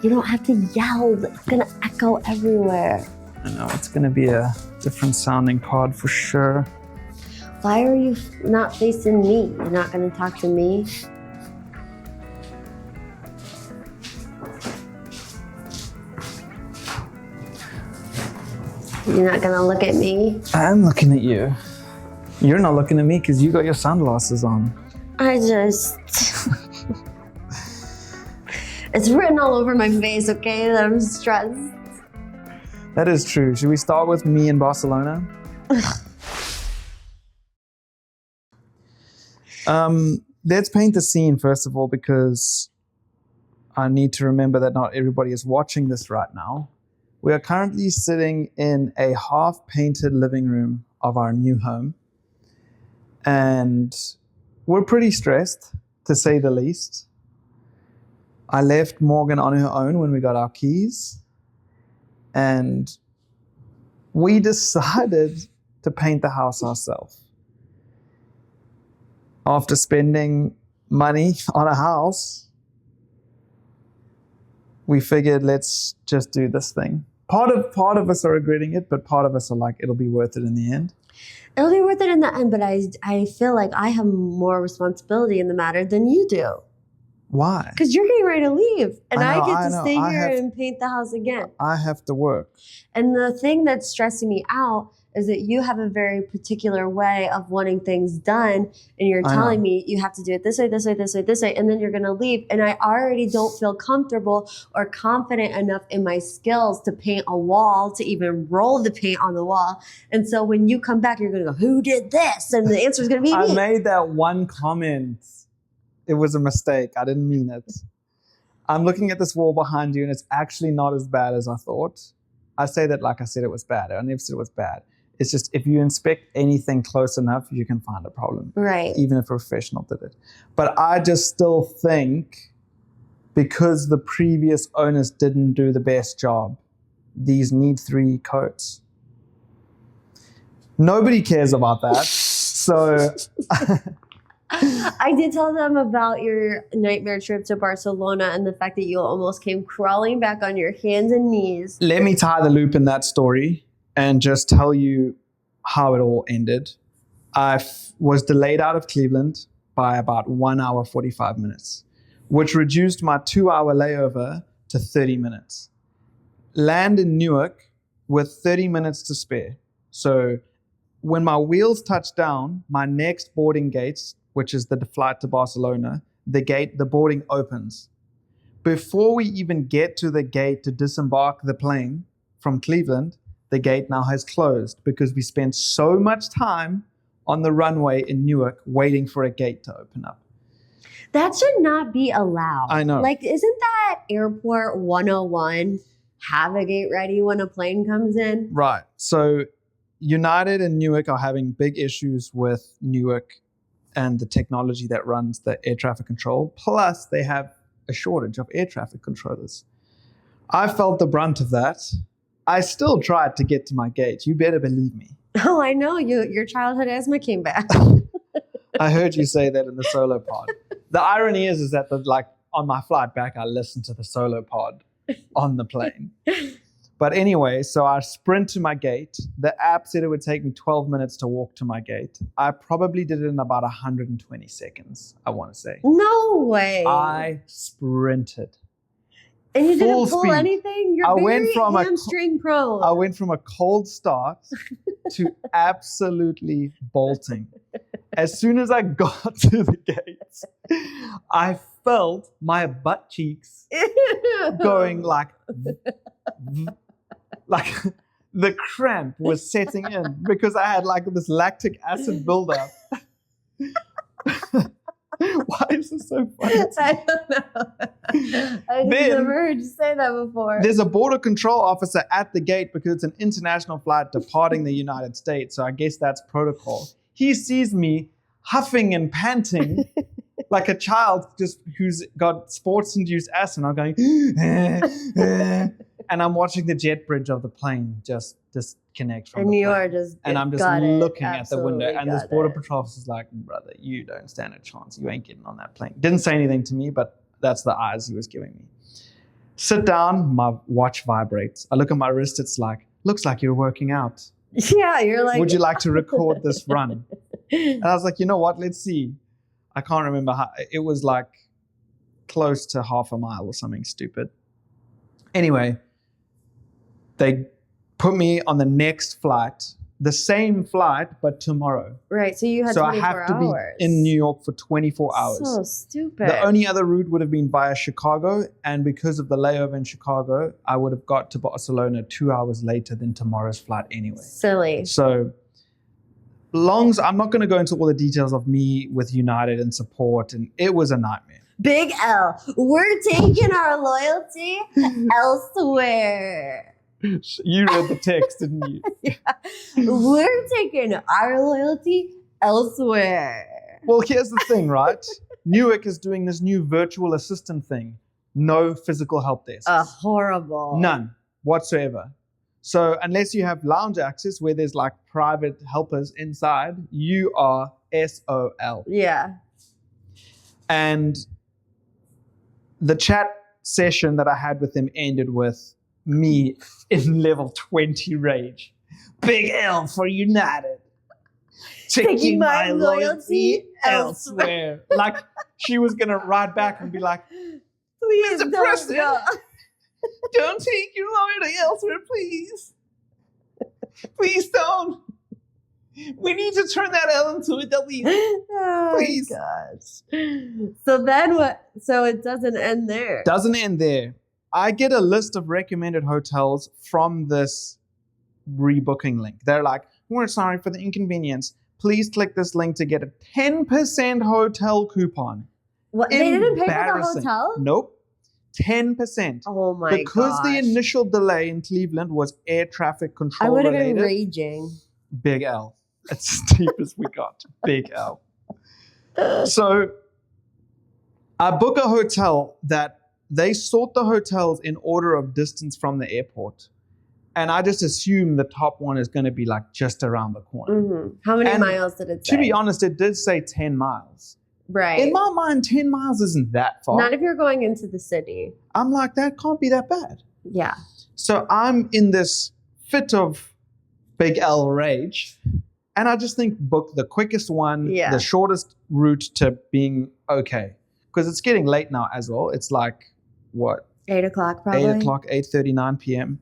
You don't have to yell. It's going to echo everywhere. I know, it's going to be a different sounding pod for sure. Why are you not facing me? You're not going to talk to me? You're not going to look at me? I'm looking at you. You're not looking at me because you got your sunglasses on. It's written all over my face, okay, that I'm stressed. That is true. Should we start with me in Barcelona? Let's paint the scene, first of all, because I need to remember that not everybody is watching this right now. We are currently sitting in a half-painted living room of our new home. And we're pretty stressed, to say the least. I left Morgan on her own when we got our keys. And we decided to paint the house ourselves. After spending money on a house, we figured, let's just do this thing. Part of us are regretting it, but part of us are like, it'll be worth it in the end. It'll be worth it in the end, but I feel like I have more responsibility in the matter than you do. Why? Because you're getting ready to leave, and I get to stay here and paint the house again. I have to work. And the thing that's stressing me out is that you have a very particular way of wanting things done, and you're telling me you have to do it this way, this way, this way, this way, and then you're going to leave. And I already don't feel comfortable or confident enough in my skills to paint a wall, to even roll the paint on the wall. And so when you come back, you're going to go, who did this? And the answer is going to be me. I made that one comment. It was a mistake. I didn't mean it. I'm looking at this wall behind you, and it's actually not as bad as I thought. I say that like I said it was bad. I never said it was bad. It's just if you inspect anything close enough, you can find a problem. Right. Even if a professional did it. But I just still think because the previous owners didn't do the best job, these need 3 coats. Nobody cares about that. So I did tell them about your nightmare trip to Barcelona and the fact that you almost came crawling back on your hands and knees. Let me tie the loop in that story and just tell you how it all ended. I was delayed out of Cleveland by about 1 hour, 45 minutes, which reduced my 2-hour layover to 30 minutes. Land in Newark with 30 minutes to spare. So when my wheels touched down, my next boarding gates, which is the flight to Barcelona, the boarding opens. Before we even get to the gate to disembark the plane from Cleveland, the gate now has closed because we spent so much time on the runway in Newark waiting for a gate to open up. That should not be allowed. I know. Like, isn't that Airport 101? Have a gate ready when a plane comes in? Right. So United and Newark are having big issues with Newark and the technology that runs the air traffic control. Plus, they have a shortage of air traffic controllers. I felt the brunt of that. I still tried to get to my gate. You better believe me. Oh, I know. Your childhood asthma came back. I heard you say that in the solo pod. The irony is that on my flight back, I listened to the solo pod on the plane. But anyway, so I sprint to my gate. The app said it would take me 12 minutes to walk to my gate. I probably did it in about 120 seconds, I want to say. No way. I sprinted. And you didn't full pull speed. anything? You're very hamstring prone. I went from a cold start to absolutely bolting. As soon as I got to the gates, I felt my butt cheeks going like the cramp was setting in because I had like this lactic acid buildup. Why is this so funny? I don't know. I've never heard you say that before. There's a border control officer at the gate because it's an international flight departing the United States. So I guess that's protocol. He sees me huffing and panting like a child who's got sports-induced asthma. I'm going, and I'm watching the jet bridge of the plane just disconnect from the plane. And I'm just looking at the window. And this border patrol officer is like, brother, you don't stand a chance. You ain't getting on that plane. Didn't say anything to me, but that's the eyes he was giving me. Sit down, my watch vibrates. I look at my wrist, it's like, looks like you're working out. Yeah, you're like, would you like to record this run? And I was like, you know what, let's see. I can't remember how, it was like close to half a mile or something stupid. Anyway, they put me on the next flight, the same flight, but tomorrow. Right, so you had so 24 I have to hours. be in New York for 24 hours. So stupid. The only other route would have been via Chicago, and because of the layover in Chicago, I would have got to Barcelona 2 hours later than tomorrow's flight anyway. Silly. So I'm not going to go into all the details of me with United and support, and it was a nightmare. Big L. We're taking our loyalty elsewhere. You read the text, didn't you? Yeah. We're taking our loyalty elsewhere. Well, here's the thing, right? Newark is doing this new virtual assistant thing. No physical help desks. Horrible. None whatsoever. So unless you have lounge access where there's like private helpers inside, you are SOL. Yeah. And the chat session that I had with them ended with me in level 20 rage. Big L for United. Taking my loyalty elsewhere. Like she was going to ride back and be like, Please Mr. don't Preston, go. don't take your loyalty elsewhere, please. Please don't. We need to turn that L into a W. Oh Please. my gosh. So then what? So it doesn't end there. Doesn't end there. I get a list of recommended hotels from this rebooking link. They're like, we're sorry for the inconvenience. Please click this link to get a 10% hotel coupon. What? They didn't pay for the Embarrassing. hotel? Nope. 10%. Oh my god. Because the initial delay in Cleveland was air traffic control I would have related. been raging. Big L. As steep as we got. Big L. So I book a hotel that they sort the hotels in order of distance from the airport. And I just assume the top one is going to be like just around the corner. Mm-hmm. How many And miles did it say? To be honest, it did say 10 miles. Right. In my mind, 10 miles isn't that far. Not if you're going into the city. I'm like, that can't be that bad. Yeah. So I'm in this fit of Big L rage. And I just think book the quickest one, the shortest route to being okay. Because it's getting late now as well. It's like, what? 8 o'clock probably. 8 o'clock, 8:39 p.m.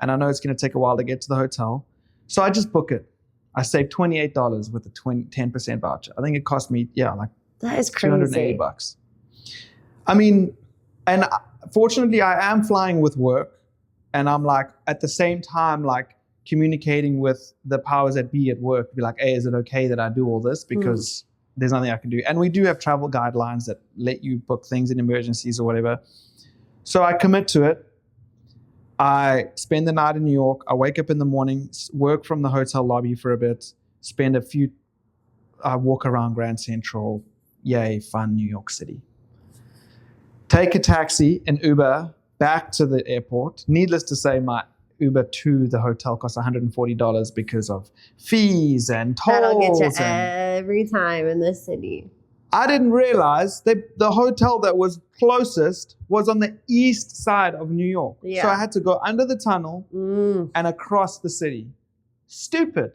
And I know it's going to take a while to get to the hotel. So I just book it. I saved $28 with the 10% voucher. I think it cost me, like that is crazy. $280. I mean, and fortunately I am flying with work. And I'm like, at the same time, like communicating with the powers that be at work, be like, hey, is it okay that I do all this? Because there's nothing I can do. And we do have travel guidelines that let you book things in emergencies or whatever. So I commit to it. I spend the night in New York. I wake up in the morning, work from the hotel lobby for a bit, I walk around Grand Central. Yay, fun New York City. Take a taxi, an Uber, back to the airport. Needless to say, my Uber to the hotel costs $140 because of fees and tolls. That'll get you every time in this city. I didn't realize the hotel that was closest was on the east side of New York. Yeah. So I had to go under the tunnel and across the city. Stupid.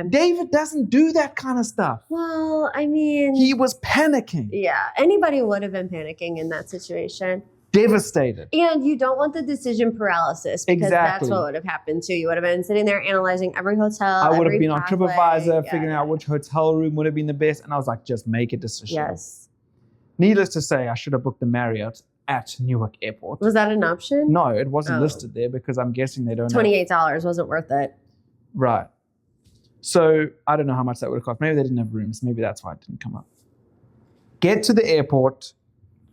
David doesn't do that kind of stuff. Well, I mean, he was panicking. Yeah, anybody would have been panicking in that situation. Devastated. And you don't want the decision paralysis because that's what would have happened too. You would have been sitting there analyzing every hotel. I would have been pathway. on TripAdvisor figuring out which hotel room would have been the best. And I was like, just make a decision. Yes. Needless to say, I should have booked the Marriott at Newark Airport. Was that an option? No, it wasn't listed there because I'm guessing they don't $28 wasn't worth it. Right. So I don't know how much that would have cost. Maybe they didn't have rooms. Maybe that's why it didn't come up. Get to the airport.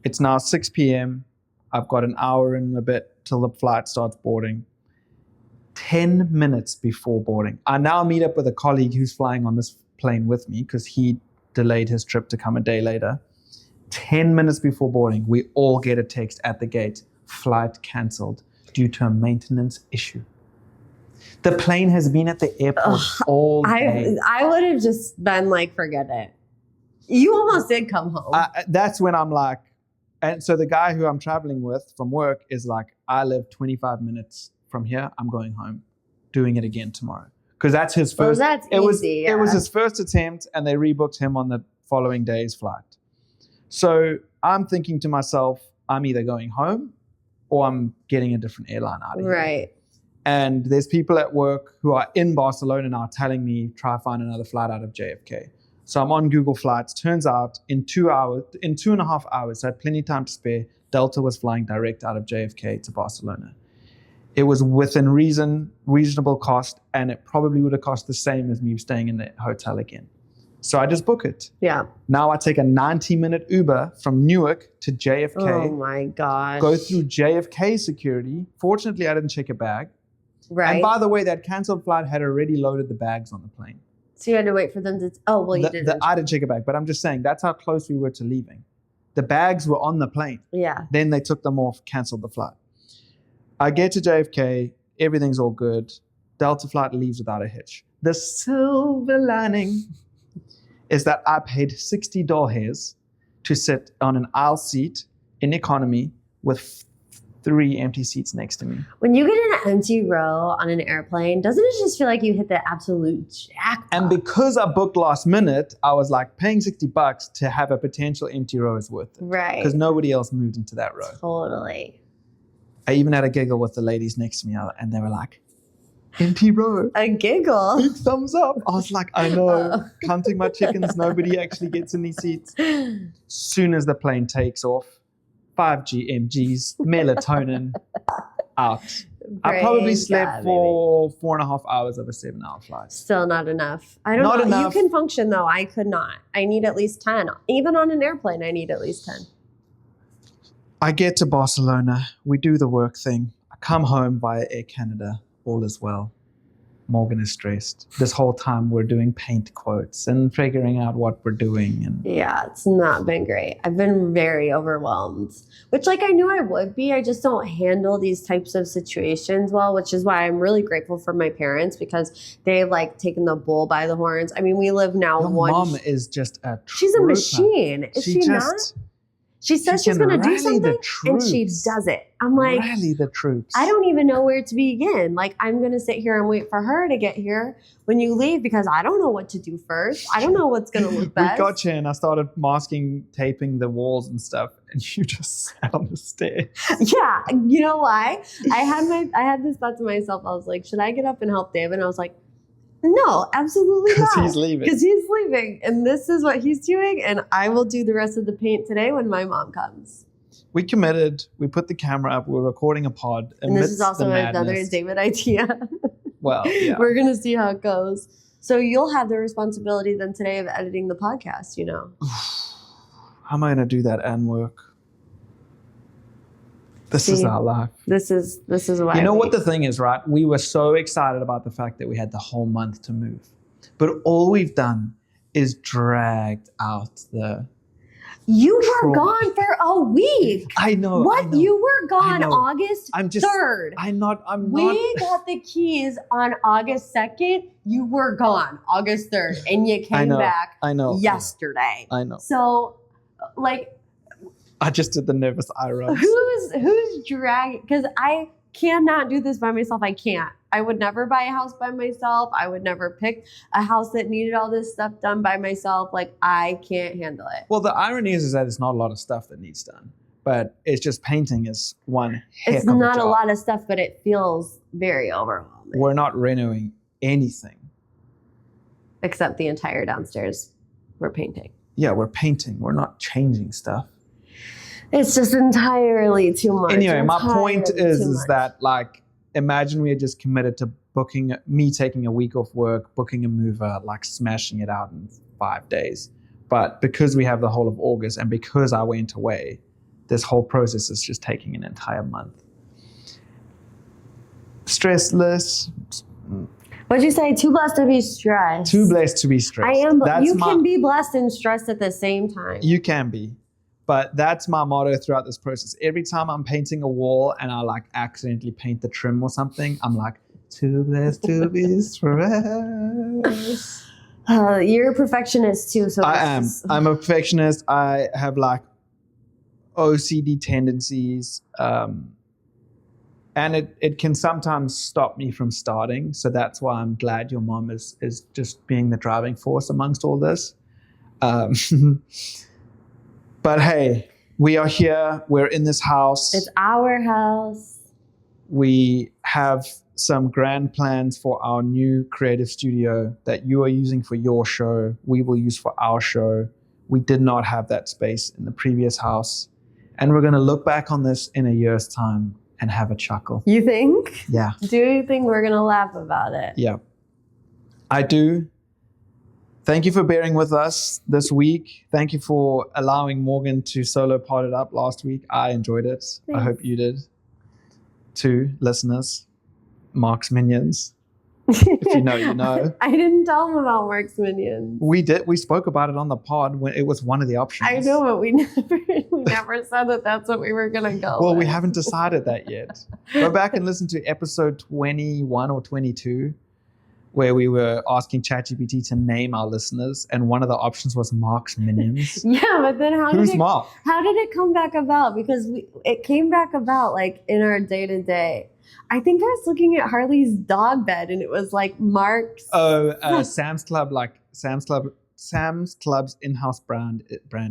It's now 6 p.m. I've got an hour and a bit till the flight starts boarding. 10 minutes before boarding. I now meet up with a colleague who's flying on this plane with me because he delayed his trip to come a day later. 10 minutes before boarding, we all get a text at the gate. Flight cancelled due to a maintenance issue. The plane has been at the airport all day. I would have just been like, forget it. You almost did come home. That's when I'm like, And so the guy who I'm traveling with from work is like, I live 25 minutes from here. I'm going home, doing it again tomorrow. Because that's his first. Well, that's easy. It was his first attempt, and they rebooked him on the following day's flight. So I'm thinking to myself, I'm either going home or I'm getting a different airline out of here. Right. And there's people at work who are in Barcelona now telling me, try find another flight out of JFK. So I'm on Google Flights. Turns out in 2.5 hours, I had plenty of time to spare. Delta was flying direct out of JFK to Barcelona. It was within reasonable cost, and it probably would have cost the same as me staying in the hotel again. So I just book it. Yeah. Now I take a 90-minute Uber from Newark to JFK. Oh my gosh. Go through JFK security. Fortunately, I didn't check a bag. Right. And by the way, that canceled flight had already loaded the bags on the plane. So you had to wait for them to. You didn't. I didn't check a bag, but I'm just saying that's how close we were to leaving. The bags were on the plane. Yeah. Then they took them off, canceled the flight. I get to JFK, everything's all good. Delta flight leaves without a hitch. The silver lining is that I paid $60 to sit on an aisle seat in economy with 3 empty seats next to me. When you get an empty row on an airplane, doesn't it just feel like you hit the absolute jackpot? And because I booked last minute, I was like, paying $60 to have a potential empty row is worth it. Right. Because nobody else moved into that row. Totally. I even had a giggle with the ladies next to me, and they were like, empty row. A giggle. Big thumbs up. I was like, I know. Counting my chickens, nobody actually gets in these seats. Soon as the plane takes off, 5G MGs, melatonin, out. I probably slept for 4.5 hours of a 7-hour flight. Still not enough. I don't know. Enough. You can function though. I could not. I need at least 10. Even on an airplane, I need at least 10. I get to Barcelona. We do the work thing. I come home via Air Canada. All is well. Morgan is stressed. This whole time we're doing paint quotes and figuring out what we're doing. And yeah, it's not been great. I've been very overwhelmed, which I knew I would be. I just don't handle these types of situations well, which is why I'm really grateful for my parents because they've taken the bull by the horns. I mean, we live now. Your mom is just a trooper. She's a machine. Is she not? She says she's going to do something and she does it. I'm like, rally the troops. I don't even know where to begin. I'm going to sit here and wait for her to get here when you leave because I don't know what to do first. I don't know what's going to look best. We got you and I started masking, taping the walls and stuff and you just sat on the stairs. Yeah. You know why? I had this thought to myself. I was like, should I get up and help David? And I was like, no, absolutely not. Because he's leaving. Because he's leaving. And this is what he's doing. And I will do the rest of the paint today when my mom comes. We committed. We put the camera up. We're recording a pod. And this is also another David idea. Well, yeah. We're going to see how it goes. So you'll have the responsibility then today of editing the podcast, How am I going to do that and work? This is our life. This is why. You know what the thing is, right? We were so excited about the fact that we had the whole month to move. But all we've done is dragged out the... You were gone for a week. I know. What? I know. You were gone August 3rd. We got the keys on August 2nd. You were gone August 3rd. And you came back yesterday. I know. So, I just did the nervous eye roll. Who's dragging? Because I cannot do this by myself. I can't. I would never buy a house by myself. I would never pick a house that needed all this stuff done by myself. I can't handle it. Well, the irony is that it's not a lot of stuff that needs done. But it's just painting is one heck It's of a not job. a lot of stuff, but it feels very overwhelming. We're not renewing anything. Except the entire downstairs. We're painting. Yeah, we're painting. We're not changing stuff. It's just entirely too much. Anyway, my point is that imagine we had just committed to me taking a week off work, booking a mover, smashing it out in 5 days. But because we have the whole of August and because I went away, this whole process is just taking an entire month. Stressless. What'd you say? Too blessed to be stressed. Too blessed to be stressed. I am. You can be blessed and stressed at the same time. You can be. But that's my motto throughout this process. Every time I'm painting a wall and I accidentally paint the trim or something, I'm like, too blessed to be stressed. You're a perfectionist too. So I am. I'm a perfectionist. I have OCD tendencies, and it can sometimes stop me from starting. So that's why I'm glad your mom is just being the driving force amongst all this. But hey, we are here. We're in this house. It's our house. We have some grand plans for our new creative studio that you are using for your show. We will use for our show. We did not have that space in the previous house. And we're going to look back on this in a year's time and have a chuckle. You think? Yeah. Do you think we're going to laugh about it? Yeah. I do. Thank you for bearing with us this week. Thank you for allowing Morgan to solo pod it up last week. I enjoyed it. Thanks. I hope you did. To listeners, Mark's Minions. If you know, you know. I didn't tell him about Mark's Minions. We did. We spoke about it on the pod when it was one of the options. I know, but we never said that that's what we were going to go Well, with. we haven't decided that yet. Go back and listen to episode 21 or 22, where we were asking ChatGPT to name our listeners, and one of the options was Mark's Minions. Yeah, but then Who's Mark? How did it come back about? Because it came back about like in our day-to-day. I think I was looking at Harley's dog bed, and it was like Mark's. Oh, Sam's Club, Sam's Club's in-house brand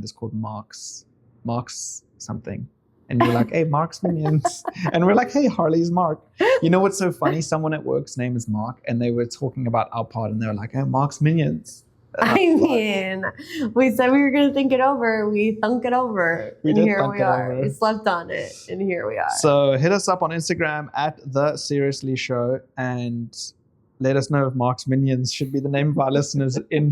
is called Mark's something. And you're like, hey, Mark's Minions. And we're like, hey, Harley's Mark. You know what's so funny? Someone at work's name is Mark, and they were talking about our pod, and they were like, hey, Mark's Minions. I mean, we said we were going to think it over. We thunk it over. We and did here thunk we it are. over. We slept on it, and here we are. So hit us up on Instagram at The Seriously Show, and let us know if Mark's Minions should be the name of our listeners in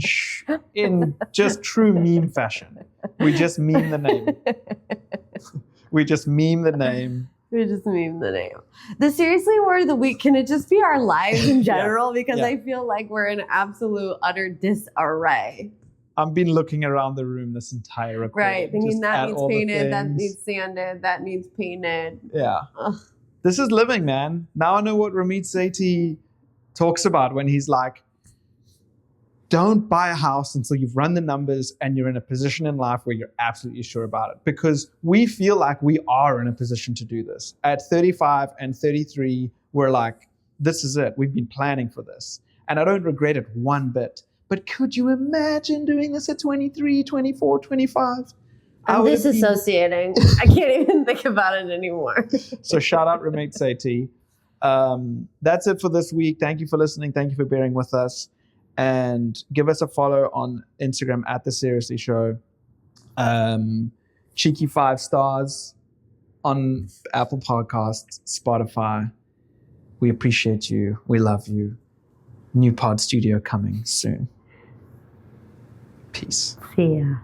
just true meme fashion. We just meme the name. We just meme the name. We just meme the name. The seriously word of the week, can it just be our lives in general? Because I feel like we're in absolute, utter disarray. I've been looking around the room this entire recording. Right, thinking just that needs painted, that things. needs sanded, that needs painted. Yeah. Ugh. This is living, man. Now I know what Ramit Sethi talks about when he's like, don't buy a house until you've run the numbers and you're in a position in life where you're absolutely sure about it. Because we feel like we are in a position to do this. At 35 and 33, we're like, this is it. We've been planning for this. And I don't regret it one bit. But could you imagine doing this at 23, 24, 25? I'm disassociating. I can't even think about it anymore. So shout out Ramit Sethi. That's it for this week. Thank you for listening. Thank you for bearing with us. And give us a follow on Instagram at The Seriously Show. Cheeky 5 stars on Apple Podcasts, Spotify. We appreciate you. We love you. New pod studio coming soon. Peace. See ya.